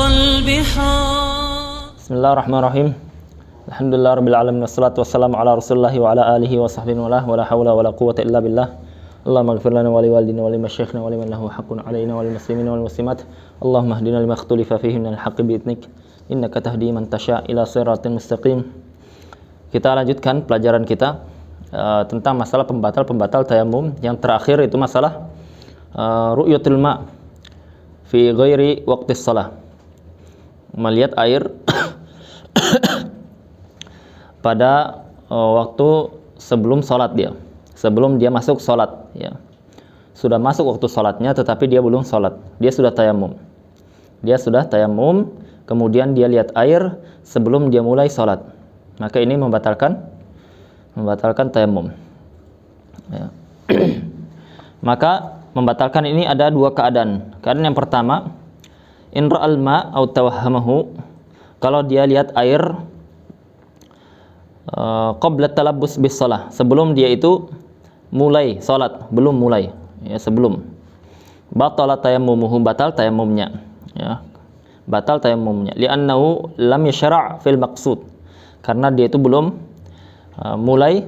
البحار. Bismillahirrahmanirrahim. Alhamdulillahirabbil alamin wassalatu wassalamu ala Rasulillah wa ala alihi wa sahbihi wa la haula wa la quwwata illa billah. Allahumma ighfir lana wa li walidina wa li masyayikhina wa liman lahu haqqun alaina wa lil muslimina wal muslimat. Allahumma ihdina lima ikhtalafa fihi minal haqqi bi idnik innaka tahdi man tasya ila siratin mustaqim. Kita lanjutkan pelajaran kita tentang masalah pembatal tayamum. Yang terakhir itu masalah ru'yatul ma fi ghairi waqtis shalah. Melihat air pada waktu sebelum sholat sebelum dia masuk sholat ya. Sudah masuk waktu sholatnya tetapi dia belum sholat, dia sudah tayamum, kemudian dia lihat air sebelum dia mulai sholat, maka ini membatalkan tayamum ya. Maka membatalkan ini ada dua keadaan. Keadaan yang pertama, in ra'al ma aw tawahhamahu, kalau dia lihat air qabla talabbus bis shalah, sebelum dia itu mulai salat, belum mulai ya, sebelum, batala tayammumuhu, batal tayamumnya ya, batal tayamumnya, li'annahu lam yashra' fil maqsud, karena dia itu belum mulai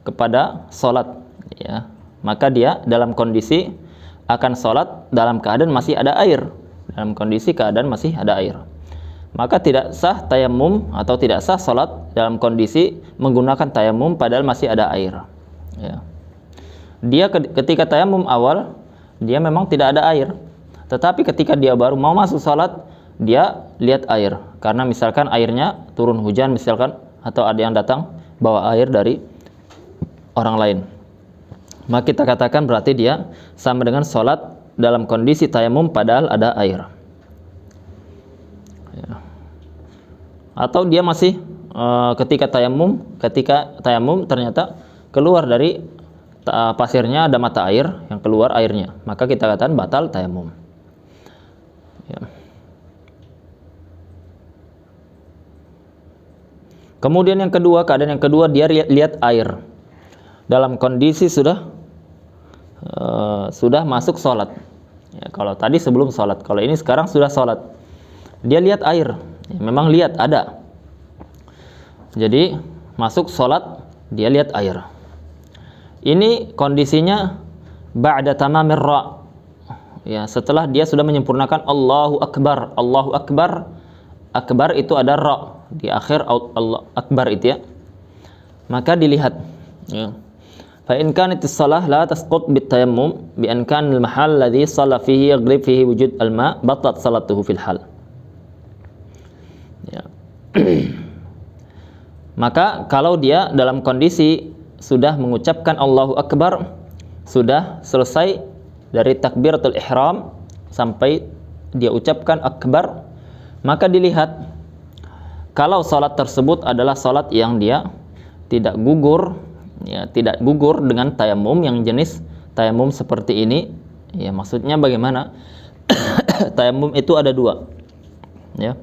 kepada salat ya. Maka dia dalam kondisi akan salat dalam keadaan masih ada air, maka tidak sah tayamum atau tidak sah salat dalam kondisi menggunakan tayamum padahal masih ada air ya. Dia ketika tayamum awal dia memang tidak ada air, tetapi ketika dia baru mau masuk salat dia lihat air, karena misalkan airnya turun hujan misalkan, atau ada yang datang bawa air dari orang lain, maka kita katakan berarti dia sama dengan salat dalam kondisi tayamum padahal ada air ya. Atau dia masih ketika tayamum ternyata keluar dari pasirnya ada mata air yang keluar airnya, maka kita katakan batal tayamum ya. Kemudian yang kedua, keadaan yang kedua, dia lihat air dalam kondisi sudah masuk sholat ya. Kalau tadi sebelum sholat, kalau ini sekarang sudah sholat, dia lihat air ya, memang lihat ada, jadi masuk sholat dia lihat air. Ini kondisinya ba'da tamamir ra ya, setelah dia sudah menyempurnakan Allahu Akbar. Allahu Akbar, akbar itu ada ra di akhir Allah Akbar itu ya, maka dilihat ya. Fa in kanatis shalah la tasqut bit tayammum bi an kana al mahall alladhi shalla fihi yaghlib fihi wujud al ma, batalat salatuhu fil hal ya. Maka kalau dia dalam kondisi sudah mengucapkan Allahu Akbar, sudah selesai dari takbiratul ihram sampai dia ucapkan akbar, maka dilihat kalau salat tersebut adalah salat yang dia tidak gugur ya, tidak gugur dengan tayamum yang jenis tayamum seperti ini ya. Maksudnya bagaimana? Tayamum itu ada dua ya.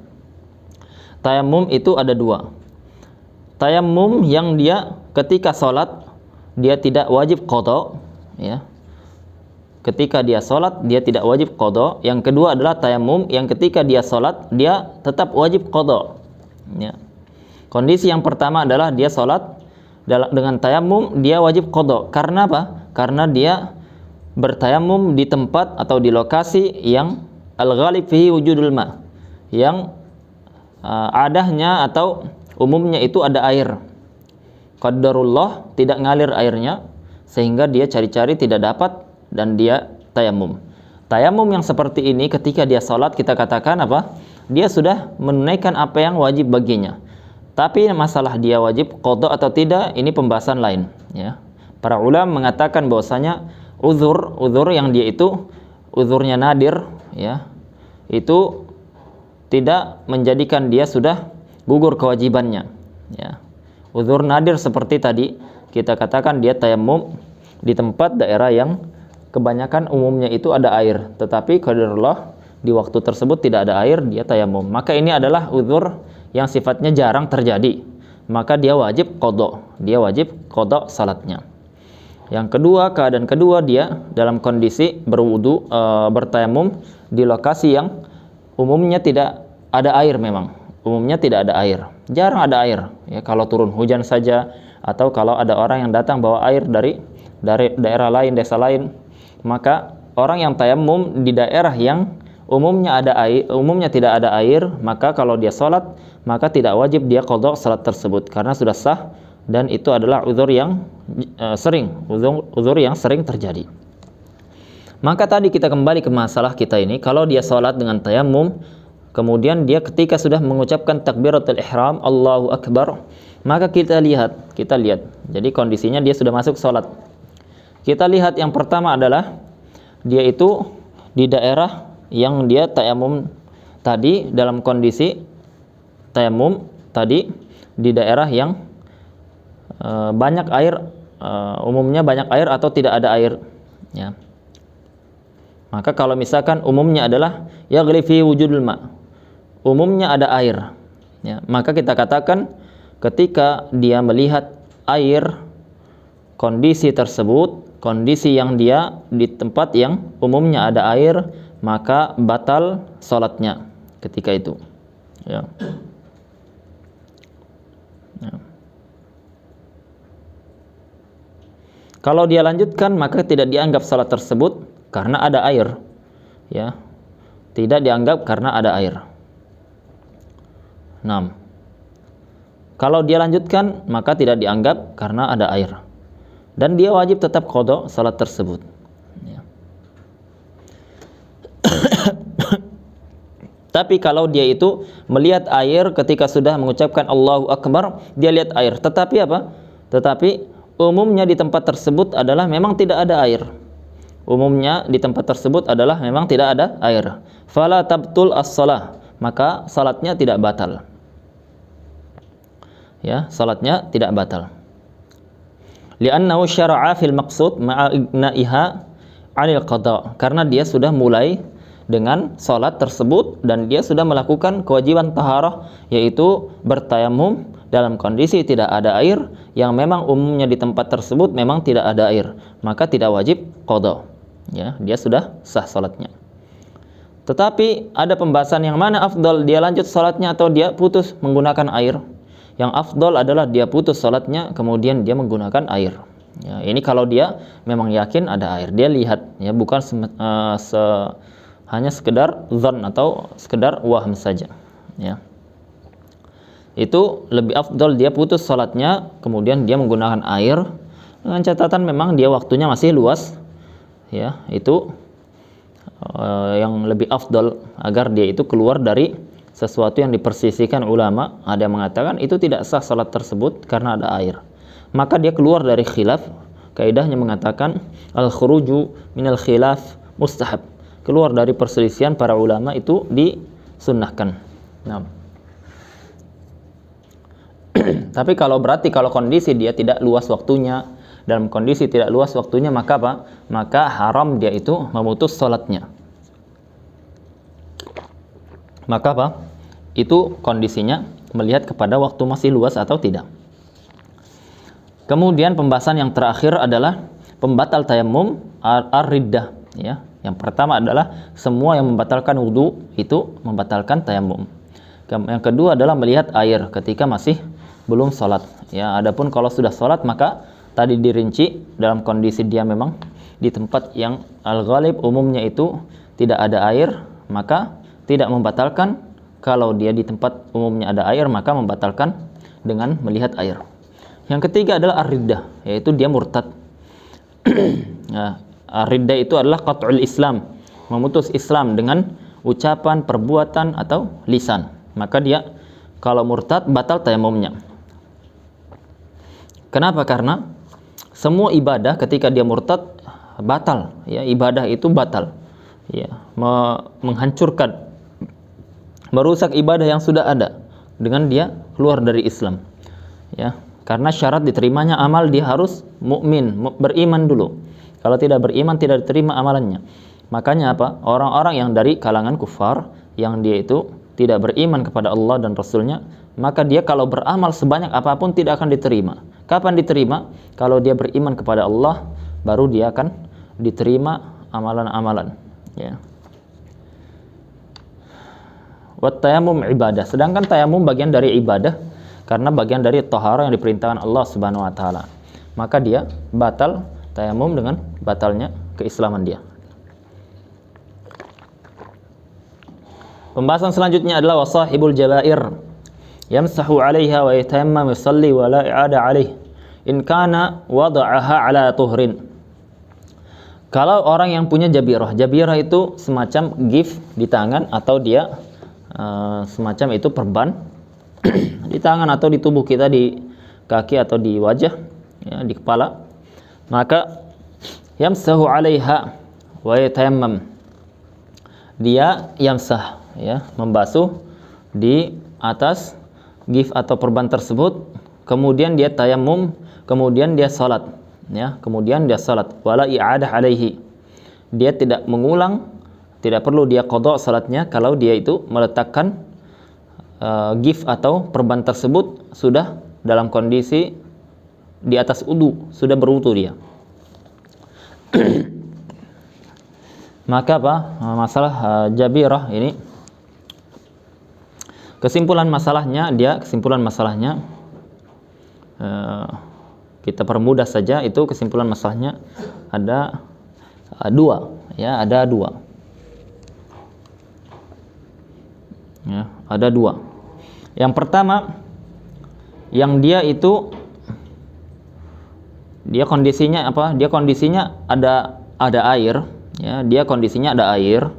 Tayamum itu ada dua. Tayamum yang dia ketika sholat dia tidak wajib qadha ya. Ketika dia sholat dia tidak wajib qadha. Yang kedua adalah tayamum yang ketika dia sholat dia tetap wajib qadha ya. Kondisi yang pertama adalah dia sholat dengan tayamum dia wajib qadha. Karena apa? Karena dia bertayamum di tempat atau di lokasi yang al-ghalib fihi wujudul ma, yang adahnya atau umumnya itu ada air. Qadarullah tidak ngalir airnya sehingga dia cari-cari tidak dapat dan dia tayamum. Tayamum yang seperti ini ketika dia sholat kita katakan apa? Dia sudah menunaikan apa yang wajib baginya. Tapi masalah dia wajib qadha atau tidak, ini pembahasan lain ya. Para ulama mengatakan bahwasanya uzur yang dia itu uzurnya nadir ya, itu tidak menjadikan dia sudah gugur kewajibannya ya. Uzur nadir seperti tadi kita katakan dia tayamum di tempat daerah yang kebanyakan umumnya itu ada air, tetapi qadarullah di waktu tersebut tidak ada air, dia tayamum, maka ini adalah uzur yang sifatnya jarang terjadi, maka dia wajib qadha salatnya. Yang kedua, keadaan kedua, dia dalam kondisi berwudu bertayamum di lokasi yang umumnya tidak ada air memang. Umumnya tidak ada air. Jarang ada air. Ya, kalau turun hujan saja atau kalau ada orang yang datang bawa air dari daerah lain, desa lain, maka orang yang tayamum di daerah yang umumnya ada air, umumnya tidak ada air, maka kalau dia sholat, maka tidak wajib dia qadha salat tersebut karena sudah sah, dan itu adalah uzur yang uzur yang sering terjadi. Maka tadi kita kembali ke masalah kita ini, kalau dia sholat dengan tayamum, kemudian dia ketika sudah mengucapkan takbiratul ihram, Allahu Akbar, maka kita lihat. Jadi kondisinya dia sudah masuk sholat. Kita lihat yang pertama adalah dia itu di daerah yang dia tayamum tadi, dalam kondisi tayamum tadi di daerah yang banyak air, umumnya banyak air atau tidak ada air. Ya. Maka kalau misalkan umumnya adalah yaghli fi wujudul ma, umumnya ada air, ya, maka kita katakan ketika dia melihat air, kondisi tersebut, kondisi yang dia di tempat yang umumnya ada air, maka batal sholatnya ketika itu. Ya. Ya. Kalau dia lanjutkan, maka tidak dianggap sholat tersebut karena ada air. Ya. Tidak dianggap karena ada air. 6. Kalau dia lanjutkan, maka tidak dianggap karena ada air. Dan dia wajib tetap qadha salat tersebut. Ya. Tapi kalau dia itu melihat air ketika sudah mengucapkan Allahu Akbar, dia lihat air. Tetapi apa? Tetapi umumnya di tempat tersebut adalah memang tidak ada air. Umumnya di tempat tersebut adalah memang tidak ada air. Fala tabtul as-shalah, maka salatnya tidak batal. Ya, salatnya tidak batal. Li'annahu syara'a fil maqsud ma'a igna'iha 'anil qada, karena dia sudah mulai dengan salat tersebut dan dia sudah melakukan kewajiban taharah, yaitu bertayamum dalam kondisi tidak ada air, yang memang umumnya di tempat tersebut memang tidak ada air, maka tidak wajib qada. Ya, dia sudah sah salatnya. Tetapi ada pembahasan yang mana afdal, dia lanjut salatnya atau dia putus menggunakan air. Yang afdal adalah dia putus salatnya kemudian dia menggunakan air. Ya, ini kalau dia memang yakin ada air, dia lihat, ya, bukan hanya sekedar zon atau sekedar waham saja. Ya. Itu lebih afdal dia putus salatnya kemudian dia menggunakan air, dengan catatan memang dia waktunya masih luas. Ya, itu yang lebih afdal agar dia itu keluar dari sesuatu yang dipersisihkan ulama. Ada yang mengatakan itu tidak sah salat tersebut karena ada air, maka dia keluar dari khilaf. Kaidahnya mengatakan al-khuruju minal khilaf mustahab, keluar dari perselisihan para ulama itu disunnahkan. Nah, tapi kalau kondisi dia tidak luas waktunya, dalam kondisi tidak luas waktunya, maka apa? Maka haram dia itu memutus salatnya. Maka apa? Itu kondisinya melihat kepada waktu masih luas atau tidak. Kemudian pembahasan yang terakhir adalah pembatal tayamum ar-riddah, ya. Yang pertama adalah semua yang membatalkan wudu itu membatalkan tayamum. Yang kedua adalah melihat air ketika masih belum salat. Ya, adapun kalau sudah salat, maka tadi dirinci dalam kondisi dia memang di tempat yang al-ghalib umumnya itu tidak ada air, maka tidak membatalkan. Kalau dia di tempat umumnya ada air, maka membatalkan dengan melihat air. Yang ketiga adalah ar-riddah, yaitu dia murtad. Nah, ar-riddah itu adalah qat'ul Islam, memutus Islam dengan ucapan, perbuatan atau lisan. Maka dia kalau murtad batal tayamumnya. Kenapa? Karena semua ibadah ketika dia murtad batal, ya, ibadah itu batal. Ya, menghancurkan, merusak ibadah yang sudah ada dengan dia keluar dari Islam. Ya, karena syarat diterimanya amal dia harus mukmin, beriman dulu. Kalau tidak beriman tidak diterima amalannya. Makanya apa? Orang-orang yang dari kalangan kufar yang dia itu tidak beriman kepada Allah dan Rasulnya, maka dia kalau beramal sebanyak apapun tidak akan diterima. Kapan diterima? Kalau dia beriman kepada Allah, baru dia akan diterima amalan-amalan. Ya. Wat tayammum ibadah. Sedangkan tayamum bagian dari ibadah karena bagian dari taharah yang diperintahkan Allah Subhanahu wa taala. Maka dia batal tayamum dengan batalnya keislaman dia. Pembahasan selanjutnya adalah wasahibul jabair yamsahu 'alaiha wa yatayammam yusalli wa la i'ada 'alaihi in kana wada'aha 'ala tuhrin. Kalau orang yang punya jabirah itu semacam gift di tangan atau dia semacam itu perban di tangan atau di tubuh kita, di kaki atau di wajah, ya, di kepala, maka yamsahu 'alaiha wa yatayammam, dia yamsah, ya, membasuh di atas gift atau perban tersebut, kemudian dia tayammum, kemudian dia salat, ya, kemudian dia salat, wala i'adah 'alaihi, dia tidak mengulang, tidak perlu dia qada salatnya kalau dia itu meletakkan gift atau perban tersebut sudah dalam kondisi di atas wudu, sudah berwudu dia. Maka apa? Masalah jabirah ini, kesimpulan masalahnya kita permudah saja, itu kesimpulan masalahnya ada dua, ya, ada dua. Ya, ada dua. Yang pertama, yang dia itu dia kondisinya apa? Dia kondisinya ada air, ya, dia kondisinya ada air,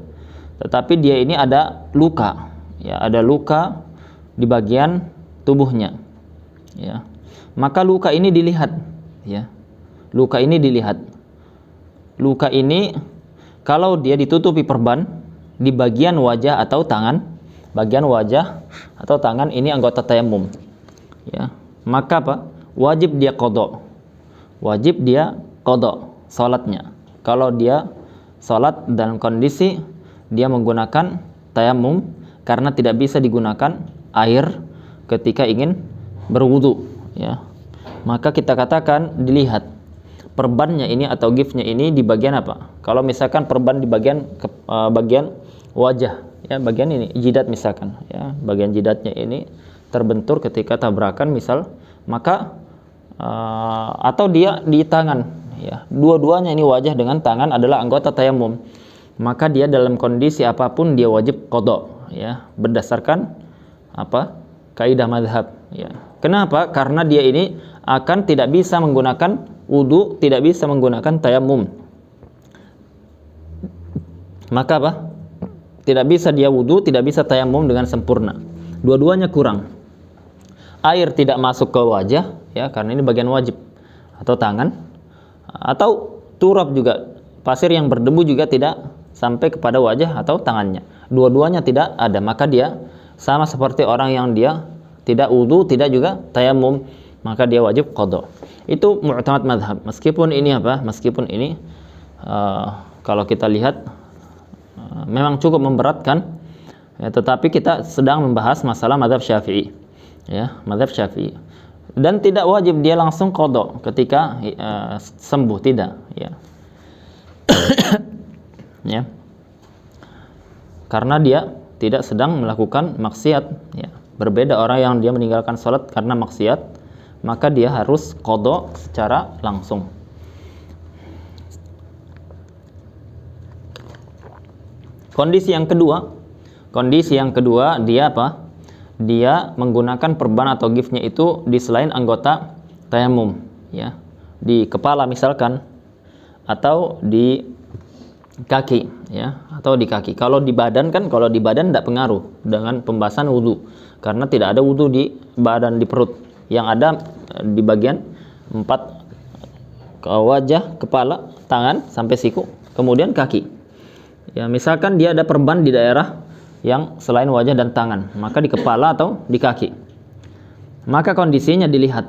tetapi dia ini ada luka, ya, ada luka di bagian tubuhnya, ya. Maka luka ini dilihat, ya. Luka ini dilihat. Luka ini kalau dia ditutupi perban di bagian wajah atau tangan, bagian wajah atau tangan ini anggota tayamum, ya, maka apa? Wajib dia qada. Wajib dia qada salatnya. Kalau dia salat dalam kondisi dia menggunakan tayamum karena tidak bisa digunakan air ketika ingin berwudu, ya. Maka kita katakan dilihat perbannya ini atau giftnya ini di bagian apa? Kalau misalkan perban di bagian wajah, ya, bagian ini jidat misalkan, ya, bagian jidatnya ini terbentur ketika tabrakan misal, maka atau dia di tangan, ya, dua-duanya ini wajah dengan tangan adalah anggota tayamum, maka dia dalam kondisi apapun dia wajib qada, ya, berdasarkan apa? Kaidah mazhab, ya. Kenapa? Karena dia ini akan tidak bisa menggunakan wudu, tidak bisa menggunakan tayamum. Maka apa? Tidak bisa dia wudu, tidak bisa tayamum dengan sempurna. Dua-duanya kurang. Air tidak masuk ke wajah, ya, karena ini bagian wajib, atau tangan, atau turab juga, pasir yang berdebu juga tidak sampai kepada wajah atau tangannya. Dua-duanya tidak ada, maka dia sama seperti orang yang dia tidak wudu, tidak juga tayamum, maka dia wajib qada. Itu mu'tamad madhab. Meskipun ini apa? Meskipun ini kalau kita lihat memang cukup memberatkan, ya, tetapi kita sedang membahas masalah mazhab Syafi'i, ya, mazhab Syafi'i. Dan tidak wajib dia langsung qada ketika sembuh, tidak, ya. Ya. Karena dia tidak sedang melakukan maksiat, ya. Berbeda orang yang dia meninggalkan salat karena maksiat, maka dia harus qada secara langsung. Kondisi yang kedua dia apa? Dia menggunakan perban atau giftnya itu di selain anggota tayamum, ya, di kepala misalkan, atau di kaki, ya, atau di kaki. Kalau di badan kan, kalau di badan tidak pengaruh dengan pembahasan wudu, karena tidak ada wudu di badan, di perut. Yang ada di bagian 4, wajah, kepala, tangan sampai siku, kemudian kaki. Ya, misalkan dia ada perban di daerah yang selain wajah dan tangan, maka di kepala atau di kaki. Maka kondisinya dilihat.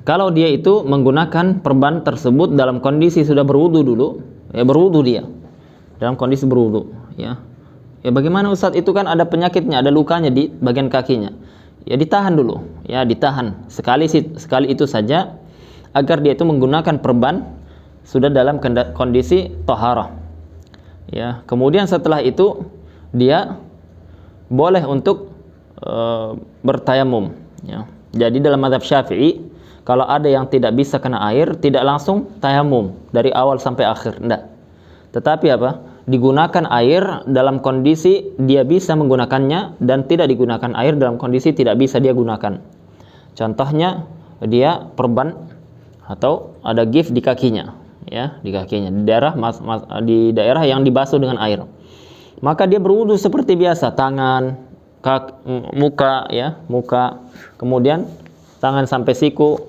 Kalau dia itu menggunakan perban tersebut dalam kondisi sudah berwudu dulu, ya, berwudu dia. Dalam kondisi berwudu, ya. Ya, bagaimana Ustaz? Itu kan ada penyakitnya, ada lukanya di bagian kakinya. Ya, ditahan dulu, ya, ditahan. Sekali itu saja agar dia itu menggunakan perban sudah dalam kondisi taharah. Ya, kemudian setelah itu dia boleh untuk bertayamum, ya. Jadi dalam mazhab Syafi'i, kalau ada yang tidak bisa kena air, tidak langsung tayamum dari awal sampai akhir, enggak. Tetapi apa? Digunakan air dalam kondisi dia bisa menggunakannya, dan tidak digunakan air dalam kondisi tidak bisa dia gunakan. Contohnya, dia perban atau ada gif di kakinya, ya, di kakinya, di daerah yang dibasuh dengan air. Maka dia berwudu seperti biasa, tangan, muka, ya, muka, kemudian tangan sampai siku,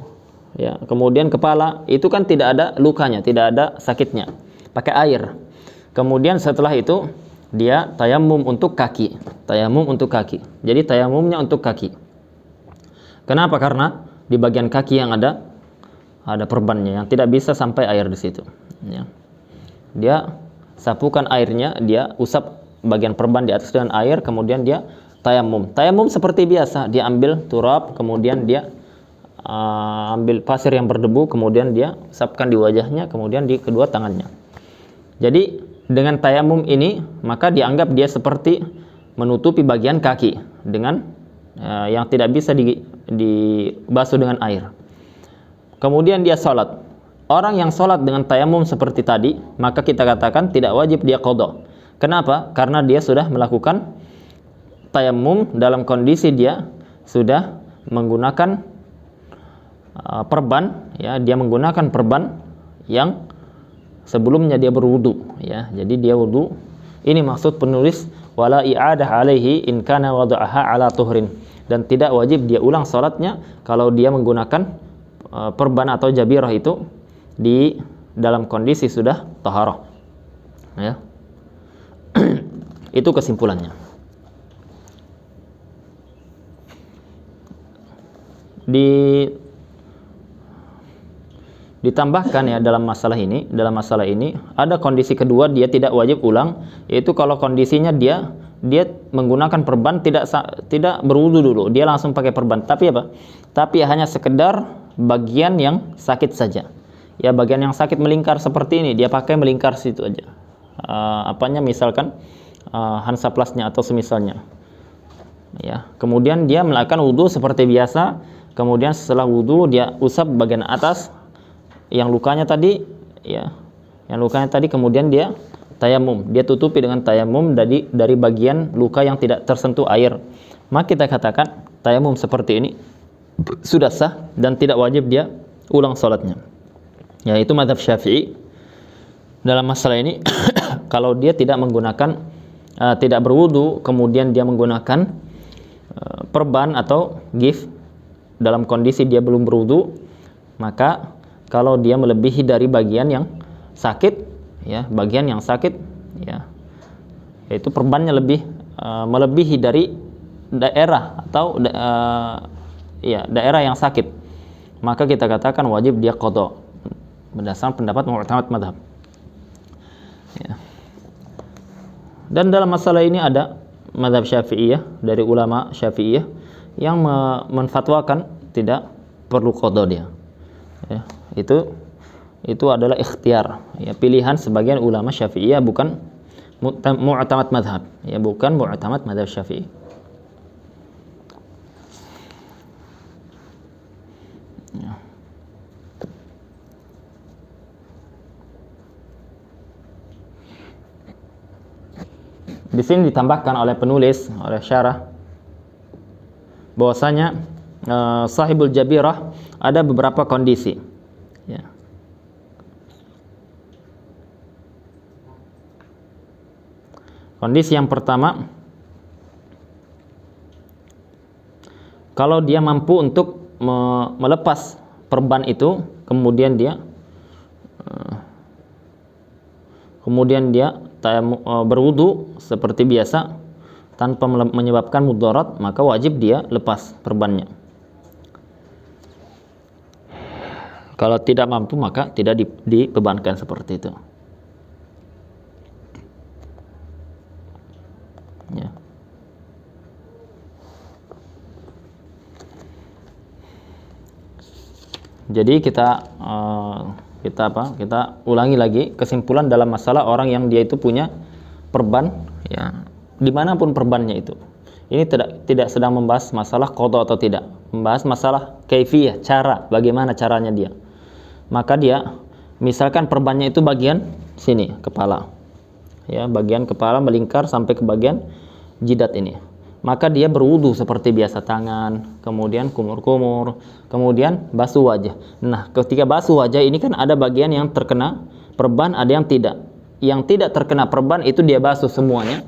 ya, kemudian kepala, itu kan tidak ada lukanya, tidak ada sakitnya, pakai air. Kemudian setelah itu dia tayamum untuk kaki, jadi tayamumnya untuk kaki. Kenapa? Karena di bagian kaki yang ada perbannya yang tidak bisa sampai air di situ, ya. Dia sapukan airnya, dia usap bagian perban di atas dengan air, kemudian dia tayamum seperti biasa. Dia ambil turab, kemudian dia ambil pasir yang berdebu, kemudian dia usapkan di wajahnya, kemudian di kedua tangannya. Jadi dengan tayamum ini maka dianggap dia seperti menutupi bagian kaki dengan yang tidak bisa dibasuh dengan air. Kemudian dia sholat. Orang yang sholat dengan tayamum seperti tadi, maka kita katakan tidak wajib dia qadha. Kenapa? Karena dia sudah melakukan tayamum dalam kondisi dia sudah menggunakan perban, ya, dia menggunakan perban yang sebelumnya dia berwudu, ya. Jadi dia wudu. Ini maksud penulis wala i'adah alaihi in kana wada'aha ala tuhrin, dan tidak wajib dia ulang salatnya kalau dia menggunakan perban atau jabirah itu di dalam kondisi sudah taharah, ya. Itu kesimpulannya. Ditambahkan, ya, dalam masalah ini ada kondisi kedua dia tidak wajib ulang, yaitu kalau kondisinya dia menggunakan perban tidak berwudu dulu, dia langsung pakai perban, tapi apa? Tapi hanya sekedar bagian yang sakit saja, ya, bagian yang sakit melingkar seperti ini, dia pakai melingkar situ aja, misalkan Hansaplasnya atau semisalnya, ya. Kemudian dia melakukan wudu seperti biasa, kemudian setelah wudu dia usap bagian atas yang lukanya tadi, ya, kemudian dia tayamum, dia tutupi dengan tayamum dari bagian luka yang tidak tersentuh air. Maka kita katakan tayamum seperti ini sudah sah dan tidak wajib dia ulang salatnya. Ya, itu mazhab Syafi'i dalam masalah ini. Kalau dia tidak tidak berwudu, kemudian dia menggunakan perban atau gif dalam kondisi dia belum berwudu, maka kalau dia melebihi dari bagian yang sakit, ya, yaitu perbannya melebihi dari daerah atau daerah yang sakit, maka kita katakan wajib dia qadha berdasarkan pendapat mu'tamad mazhab, ya. Dan dalam masalah ini ada mazhab Syafi'iyah, dari ulama Syafi'iyah yang menfatwakan tidak perlu qadha dia, ya. Itu adalah ikhtiar, ya, pilihan sebagian ulama Syafi'iyah, bukan mu'tamad mazhab, ya, bukan mu'tamad mazhab Syafi'i. Ya. Di sini ditambahkan oleh penulis, oleh syarah, bahwasanya sahibul jabirah ada beberapa kondisi, ya. Kondisi yang pertama, kalau dia mampu untuk melepas perban itu, kemudian dia berwudu seperti biasa tanpa menyebabkan mudarat, maka wajib dia lepas perbannya. Kalau tidak mampu, maka tidak dibebankan seperti itu, ya. Jadi kita ulangi lagi kesimpulan dalam masalah orang yang dia itu punya perban, ya, dimanapun perbannya itu. Ini tidak sedang membahas masalah qada atau tidak, membahas masalah kaifiyah, cara, bagaimana caranya dia. Maka dia, misalkan perbannya itu bagian sini, kepala, ya, bagian kepala melingkar sampai ke bagian jidat ini. Maka dia berwudu seperti biasa, tangan, kemudian kumur-kumur, kemudian basuh wajah. Nah, ketika basuh wajah ini kan ada bagian yang terkena perban, ada yang tidak. Yang tidak terkena perban itu dia basuh semuanya.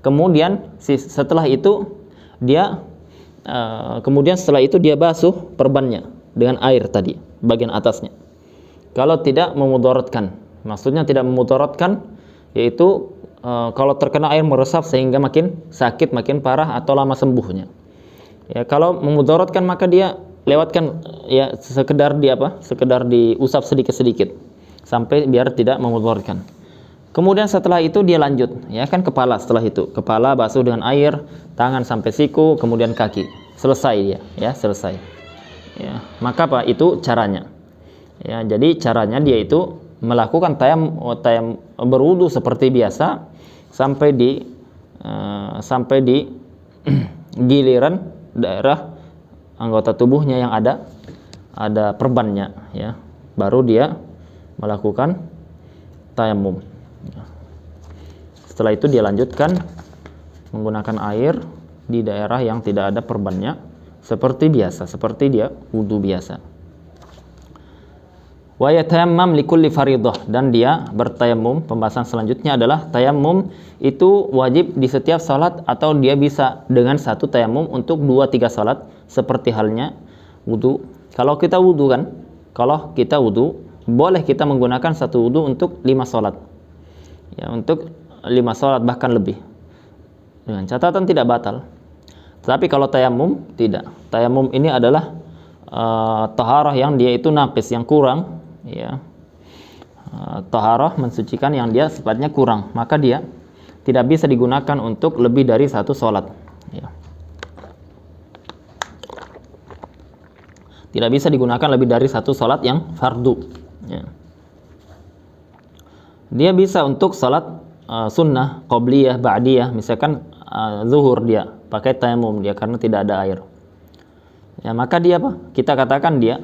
Kemudian setelah itu dia basuh perbannya dengan air tadi, bagian atasnya. Kalau tidak memudaratkan, maksudnya tidak memudaratkan, yaitu kalau terkena air meresap sehingga makin sakit, makin parah atau lama sembuhnya. Ya, kalau memudaratkan maka dia lewatkan, ya, sekedar diusap sedikit-sedikit sampai biar tidak memudaratkan. Kemudian setelah itu dia lanjut, ya kan, kepala. Setelah itu kepala basuh dengan air, tangan sampai siku, kemudian kaki. Selesai dia, ya, selesai. Ya, maka apa itu caranya? Ya, jadi caranya dia itu melakukan tayam berwudu seperti biasa sampai di giliran daerah anggota tubuhnya yang ada perbannya, ya. Baru dia melakukan tayamum. Setelah itu dia lanjutkan menggunakan air di daerah yang tidak ada perbannya seperti biasa, seperti dia wudu biasa. Wa yatayammam likulli fariidhah, dan dia bertayamum. Pembahasan selanjutnya adalah tayamum itu wajib di setiap salat atau dia bisa dengan satu tayamum untuk 2-3 salat seperti halnya wudu. Kalau kita wudu boleh kita menggunakan satu wudu untuk 5 salat. Ya, untuk 5 salat bahkan lebih. Dengan catatan tidak batal. Tapi kalau tayamum tidak. Tayamum ini adalah taharah yang dia itu naqis, yang kurang, ya. Taharah mensucikan yang dia sifatnya kurang, maka dia tidak bisa digunakan untuk lebih dari satu salat, ya. Tidak bisa digunakan lebih dari satu salat yang fardu, ya. Dia bisa untuk salat sunnah, qobliyah, ba'diyah, misalkan zuhur dia pakai tayamum dia karena tidak ada air. Ya, maka dia apa? Kita katakan dia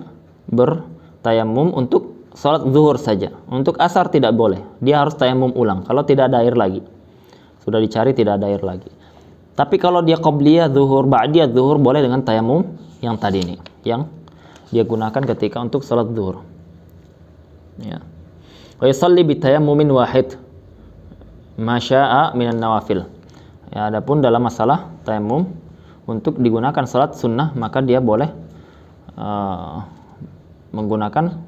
bertayamum untuk salat zuhur saja. Untuk asar tidak boleh. Dia harus tayamum ulang kalau tidak ada air lagi. Sudah dicari tidak ada air lagi. Tapi kalau dia qobliyah, zuhur, ba'diyah, zuhur boleh dengan tayamum yang tadi ini, yang dia gunakan ketika untuk salat zuhur. Ya. Wa yusalli bi tayammumin wahid ma syaa minan nawafil. Ya, adapun dalam masalah tayamum untuk digunakan salat sunnah, maka dia boleh menggunakan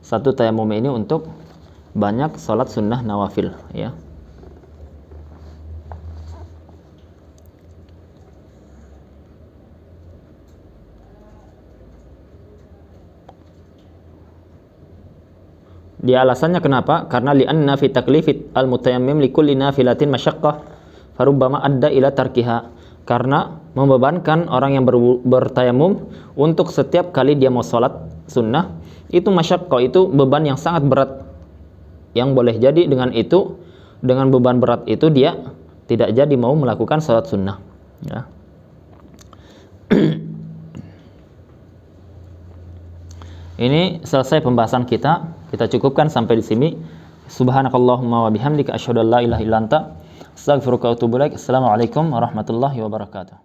satu tayamum ini untuk banyak salat sunnah nawafil, ya. Dia alasannya kenapa? Karena li'anna fi taklifit al-mutayammim likulli nafilatin masyaqqah farubbama adda ila tarkiha. Karena membebankan orang yang bertayamum untuk setiap kali dia mau sholat sunnah, itu masyaqqah, itu beban yang sangat berat. Yang boleh jadi dengan beban berat itu dia tidak jadi mau melakukan sholat sunnah, ya. Ini selesai pembahasan kita. Kita cukupkan sampai di sini. Subhanakallahumma wa bihamdika asyhadu an la ilaha illa anta astaghfiruka wa atubu ilaik. Assalamualaikum warahmatullahi wabarakatuh.